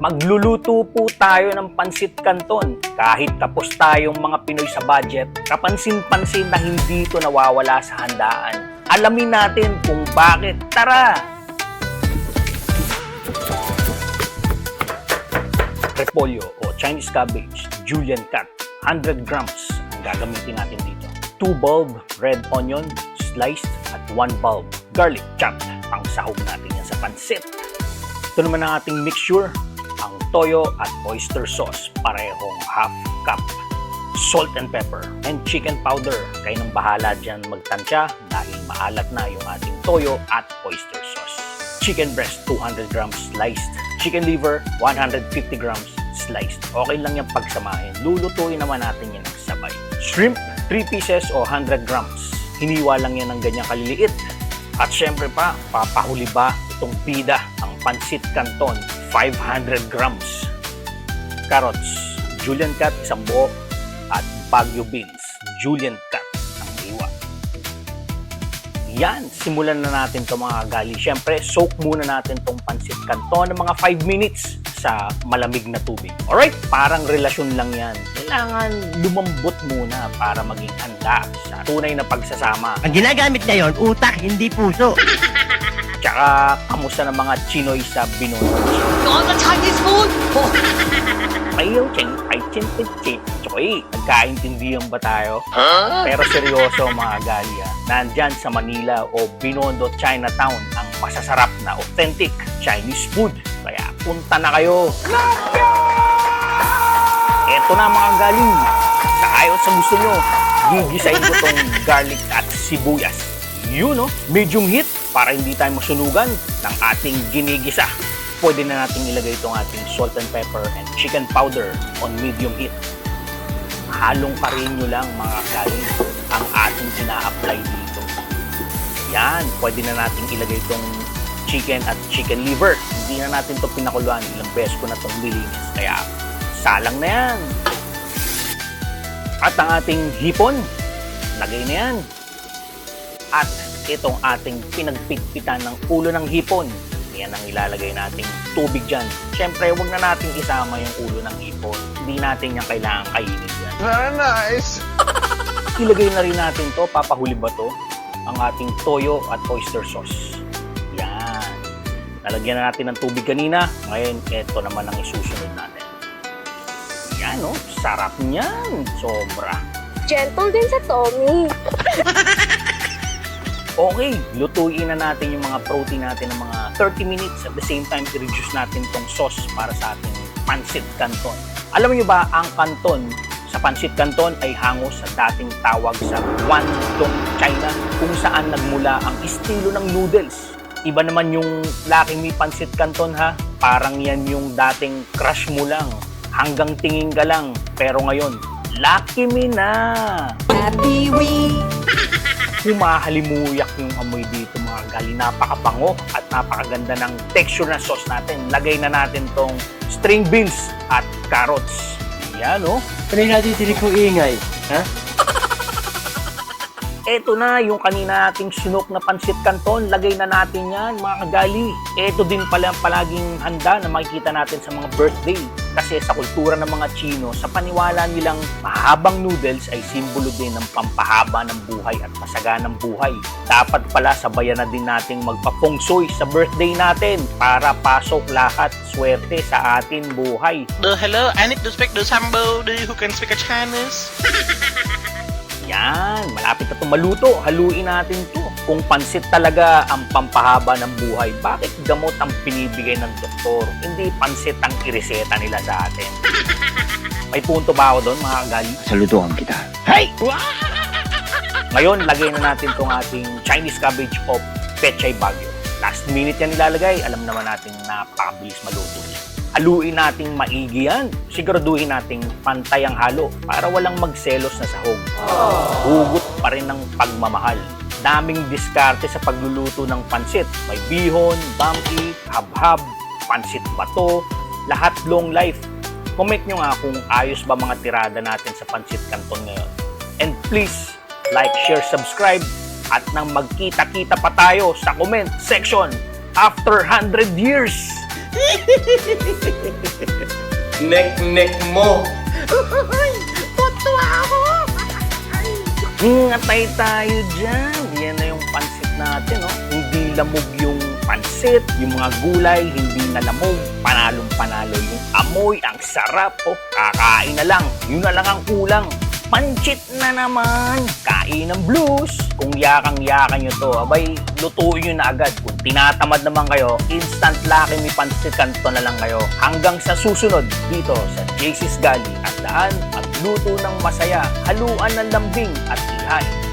Magluluto po tayo ng pansit canton. Kahit tapos tayong mga Pinoy sa budget, kapansin-pansin na hindi ito nawawala sa handaan. Alamin natin kung bakit. Tara! Repolyo o Chinese cabbage, julienne cut, 100 grams ang gagamitin natin dito. 2 bulb red onion, sliced at 1 bulb garlic chopped. Pang sahog natin yan sa pansit. Ito naman ang ating mixture, ang toyo at oyster sauce, parehong half cup. Salt and pepper and chicken powder. Kayo nang bahala dyan magtansya dahil maalat na yung ating toyo at oyster sauce. Chicken breast, 200 grams sliced. Chicken liver, 150 grams sliced. Okay lang yung pagsamahin. Lulutuin naman natin yan ng sabay. Shrimp, 3 pieces o 100 grams. Hiniwa lang yan ng ganyang kaliliit. At syempre pa, papahuli ba itong bida, ang pansit canton, 500 grams. Carrots, julienne cut, isang buo. At Baguio beans, julienne cut, ang hiwa. Yan, simulan na natin ito mga gali. Syempre, soak muna natin itong pansit canton ng mga 5 minutes sa malamig na tubig. Alright, parang relasyon lang yan. Kailangan lumambot muna para maging handa sa tunay na pagsasama. Ang ginagamit ngayon, utak, hindi puso. Tsaka, kamusta ng mga Chinoy sa Binondo? You want the Chinese food? Ayaw, ay chin. Choy, nagkaintindihan ba tayo? Pero seryoso mga gali, nandyan sa Manila o Binondo, Chinatown ang masasarap na authentic Chinese food. Kaya punta na kayo. Eto na mga gali. Sa ayon sa gusto nyo, gigisain ko tong garlic at sibuyas. Yun medium heat para hindi tayo masunugan ng ating ginigisa. Pwede na natin ilagay itong ating salt and pepper and chicken powder on medium heat. Halong pa rin nyo lang mga gali ang ating ina-apply dito. Yan, pwede na natin ilagay itong chicken at chicken liver. Hindi na natin ito pinakuluan. Ilang beses ko na itong nilinis. Kaya salang na yan. At ang ating hipon, lagay na yan. At itong ating pinagpitpitan ng ulo ng hipon. Yan ang ilalagay nating tubig dyan. Siyempre, huwag na natin isama yung ulo ng hipon. Hindi natin yan kailangan kainin yan. Very nice! Ilagay na rin natin to, papahuli ba to? Ang ating toyo at oyster sauce. Yan. Nalagyan na natin ng tubig kanina. Ngayon, ito naman ang isusunod natin. Yan sarap niyan. Sobra. Gentle din sa Tommy. Okay, lutuin na natin yung mga protein natin ng mga 30 minutes. At the same time, i-reduce natin tong sauce para sa ating pansit canton. Alam niyo ba, ang canton sa pansit canton ay hango sa dating tawag sa Guangdong, China, kung saan nagmula ang estilo ng noodles. Iba naman yung Lucky Me pansit canton ha. Parang yan yung dating crush mo lang. Hanggang tingin ka lang. Pero ngayon, Lucky Me na! Happy we. Humahalimuyak yung amoy dito mga gali. Napakabango at napakaganda ng texture ng sauce natin. Lagay na natin tong string beans at carrots. Yan Kanina natin tinig kong ingay. Ha? Eto na yung kanina nating sinok na pansit canton. Lagay na natin yan mga kagali. Eto din pala ang palaging handa na makikita natin sa mga birthday. Kasi sa kultura ng mga Chino, sa paniwala nilang mahabang noodles ay simbolo din ng pampahaba ng buhay at masaganang buhay. Dapat pala sabayan na din nating magpa-feng shui sa birthday natin para pasok lahat swerte sa atin buhay. Hello, I need to speak to somebody who can speak a Chinese. Yan, malapit na itong maluto. Haluin natin to. Kung pansit talaga ang pampahaba ng buhay, bakit gamot ang binibigay ng doktor? Hindi pansit ang ireseta nila sa atin. May punto ba ako doon, mga gali? Salutuhan kita. Hey! Ngayon, lagay na natin itong ating Chinese cabbage o Pechay Baguio. Last minute yan nilalagay. Alam naman natin napakabilis maluto niya. Haluin nating maigi yan. Siguraduhin nating pantay ang halo para walang magselos na sahog. Hugot pa rin ng pagmamahal. Daming diskarte sa pagluluto ng pansit. May bihon, bumpy, habhab, pansit bato, lahat long life. Comment nyo nga kung ayos ba mga tirada natin sa pansit canton ngayon. And please, like, share, subscribe. At nang magkita-kita pa tayo sa comment section after 100 years. nek-nek mo. Atay tayo dyan. Yan na yung pansit natin, no? Hindi lamog yung pansit, yung mga gulay, hindi na lamog. Panalong-panalo yung amoy, ang sarap. Oh, kakain na lang. Yun na lang ang kulang. Pancit na naman. Kain ng blues. Kung yakang-yakan nyo to, abay, lutuin nyo na agad. Kung tinatamad naman kayo, instant Lucky Me Pancit Canton na lang kayo. Hanggang sa susunod dito sa JC's Gali. At daan, magluto ng masaya, haluan ng lambing at ihain